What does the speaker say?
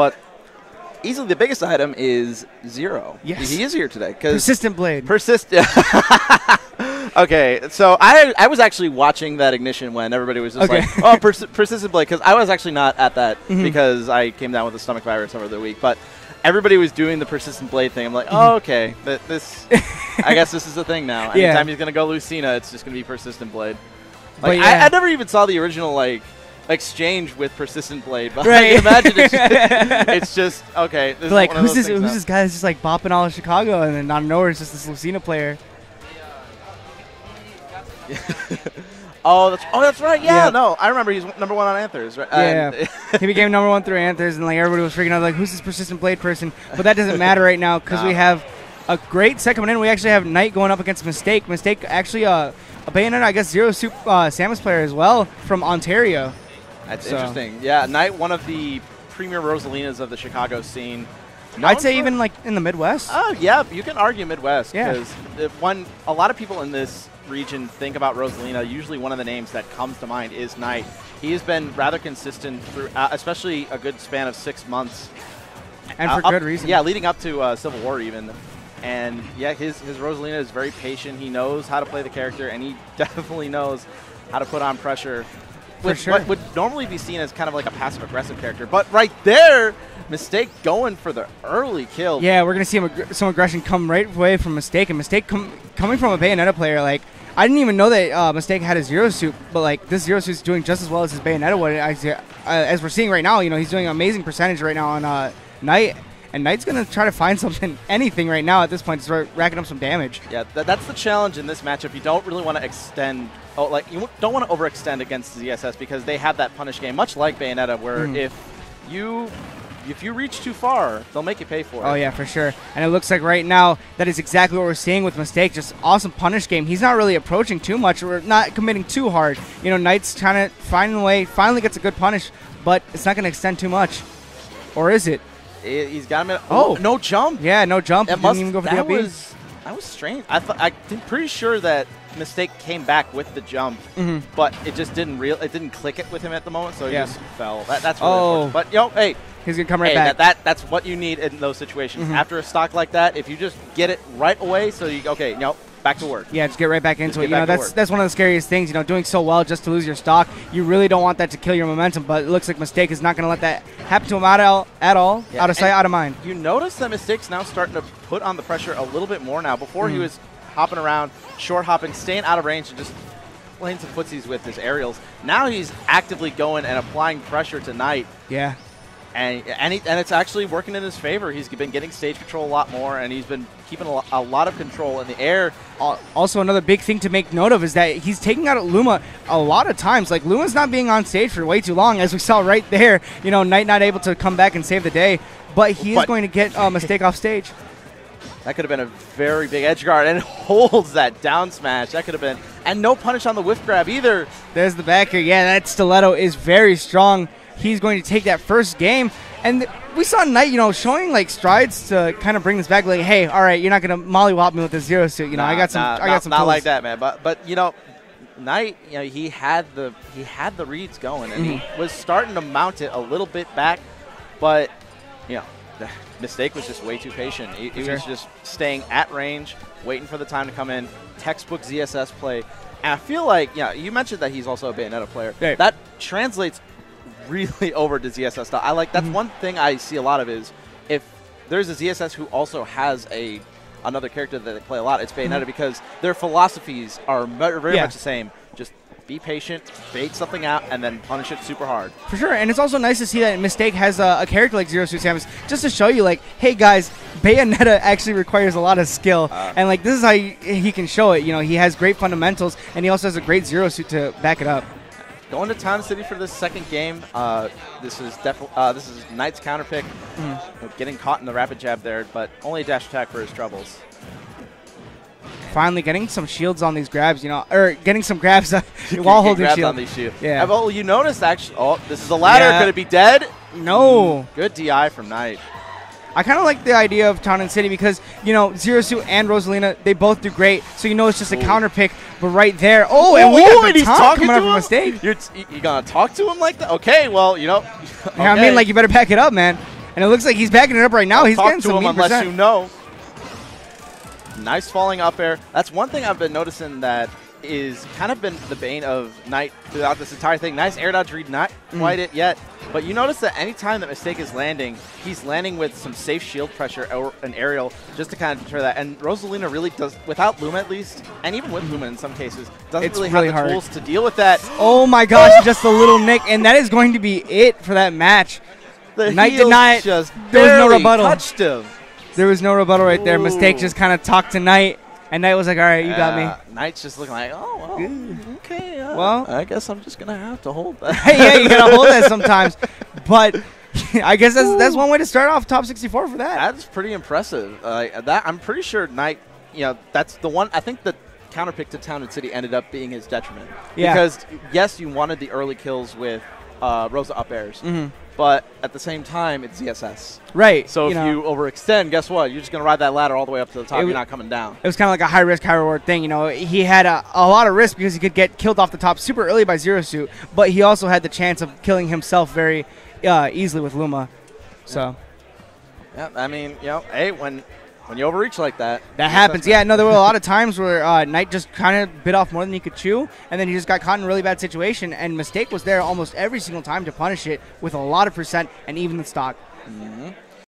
But easily the biggest item is Zero. Yes. He is here today. Persistent Blade. Okay, so I was actually watching that Ignition when everybody was just like, oh, Persistent Blade, because I was actually not at that because I came down with a stomach virus over the week. But everybody was doing the Persistent Blade thing. I'm like, oh, okay, this, I guess this is a thing now. Anytime he's going to go Lucina, it's just going to be Persistent Blade. Like, I never even saw the original, like, exchange with Persistent Blade, but I can imagine it's just okay. This like, who's this guy that's just like bopping all of Chicago, and then out of nowhere it's just this Lucina player. That's right. Yeah, no, I remember he's #1 on Anthers, right? Yeah, he became #1 through Anthers, and like everybody was freaking out, like, who's this Persistent Blade person? But that doesn't matter right now because we have a great set coming in. We actually have NiTe going up against Mistake. Mistake actually a Bayonetta, I guess, Zero Suit Samus player as well from Ontario. That's interesting. Yeah, NiTe, one of the premier Rosalinas of the Chicago scene. I'd say even like in the Midwest. Oh yeah, you can argue Midwest Yeah. because a lot of people in this region think about Rosalina. Usually one of the names that comes to mind is NiTe. He has been rather consistent through, especially a good span of 6 months, and for good reason. Yeah, leading up to Civil War even. And yeah, his Rosalina is very patient. He knows how to play the character, and he definitely knows how to put on pressure. With what would normally be seen as kind of like a passive-aggressive character. But right there, Mistake going for the early kill. Yeah, we're going to see some aggression come right away from Mistake. And Mistake coming from a Bayonetta player, like, I didn't even know that Mistake had a Zero Suit, but like this Zero Suit's doing just as well as his Bayonetta would. As we're seeing right now, he's doing an amazing percentage right now on NiTe. And NiTe's going to try to find anything right now at this point to start racking up some damage. Yeah, that's the challenge in this matchup. You don't really want to extend. You don't want to overextend against ZSS because they have that punish game, much like Bayonetta, where if you reach too far, they'll make you pay for it. Oh, yeah, for sure. And it looks like right now that is exactly what we're seeing with Mistake. Just awesome punish game. He's not really approaching too much. We're not committing too hard. NiTe's trying to find a way, finally gets a good punish, but it's not going to extend too much. Or is it? He's got him. No jump. Yeah, no jump. He didn't even go for the up B. That was strange. I'm pretty sure that Mistake came back with the jump, but it just didn't it didn't click it with him at the moment, so he just fell. That's really unfortunate. But hey, he's gonna come right back. That's what you need in those situations. After a stock like that, if you just get it right away, so you back to work. Yeah, just get right back into it. That's one of the scariest things. Doing so well just to lose your stock. You really don't want that to kill your momentum. But it looks like Mistake is not going to let that happen to him at all. Yeah, out of sight, out of mind. You notice that Mistake's now starting to put on the pressure a little bit more now. Before he was hopping around, short hopping, staying out of range, and just playing some footsies with his aerials. Now he's actively going and applying pressure to NiTe. Yeah. And it's actually working in his favor. He's been getting stage control a lot more, and he's been keeping a lot of control in the air. Also, another big thing to make note of is that he's taking out Luma a lot of times. Like, Luma's not being on stage for way too long, as we saw right there. NiTe not able to come back and save the day, but he is going to get Mistake off stage. That could have been a very big edge guard, and holds that down smash. That could have been, and no punish on the whiff grab either. There's the back here. Yeah, that stiletto is very strong. He's going to take that first game. And we saw NiTe, showing like strides to kind of bring this back. Like, hey, all right, you're not going to mollywop me with the Zero Suit. I got some. I got some. Not tools. like that, man. But NiTe, he had the reads going, and he was starting to mount it a little bit back. But the Mistake was just way too patient. He was just staying at range, waiting for the time to come in. Textbook ZSS play. And I feel like, you mentioned that he's also a Bayonetta player. Right. That translates really over to ZSS style. That's one thing I see a lot of is if there's a ZSS who also has another character that they play a lot, it's Bayonetta because their philosophies are very much the same. Just be patient, bait something out, and then punish it super hard. For sure, and it's also nice to see that Mistake has a character like Zero Suit Samus just to show you, like, hey guys, Bayonetta actually requires a lot of skill, and like this is how he can show it. He has great fundamentals, and he also has a great Zero Suit to back it up. Going to Town City for this second game. This is NiTe's counter pick. Getting caught in the rapid jab there, but only a dash attack for his troubles. Finally getting some shields on these grabs, or getting some grabs while holding shield. On these shields. Yeah. Well, you noticed actually. Oh, this is a ladder. Yeah. Could it be dead? No. Good DI from NiTe. I kind of like the idea of Town and City because, Zero Suit and Rosalina, they both do great. So it's just a counter pick. But right there, and we got the taunt coming up from Mistake. You gonna talk to him like that? Okay, well, okay. I mean, like, you better back it up, man. And And it looks like he's backing it up right now. He's getting some mean unless you know. Nice falling up air. That's one thing I've been noticing that is kind of been the bane of NiTe throughout this entire thing. Nice air dodge read, not quite it yet. But you notice that any time that Mistake is landing, he's landing with some safe shield pressure or an aerial just to kind of deter that. And Rosalina really does, without Luma at least, and even with Luma in some cases, doesn't really have the tools to deal with that. Oh my gosh, just a little nick. And that is going to be it for that match. NiTe did not, just there was no rebuttal. Touched him. There was no rebuttal right there. Mistake just kind of talked to NiTe. And NiTe was like, all right, you got me. NiTe's just looking like, oh, well, okay. Well, I guess I'm just going to have to hold that. Yeah, you got to hold that sometimes. But I guess that's one way to start off top 64 for that. That's pretty impressive. I'm pretty sure NiTe, that's the one. I think the counterpick to Town and City ended up being his detriment. Yeah. Because, yes, you wanted the early kills with Rosa up airs. But at the same time, it's ZSS. Right. So if you overextend, guess what? You're just going to ride that ladder all the way up to the top. You're not coming down. It was kind of like a high-risk, high-reward thing. He had a lot of risk because he could get killed off the top super early by Zero Suit, but he also had the chance of killing himself very easily with Luma. So. Yeah, I mean, hey, when you overreach like that. That happens. Yeah, no, there were a lot of times where NiTe just kind of bit off more than he could chew, and then he just got caught in a really bad situation, and Mistake was there almost every single time to punish it with a lot of percent and even the stock.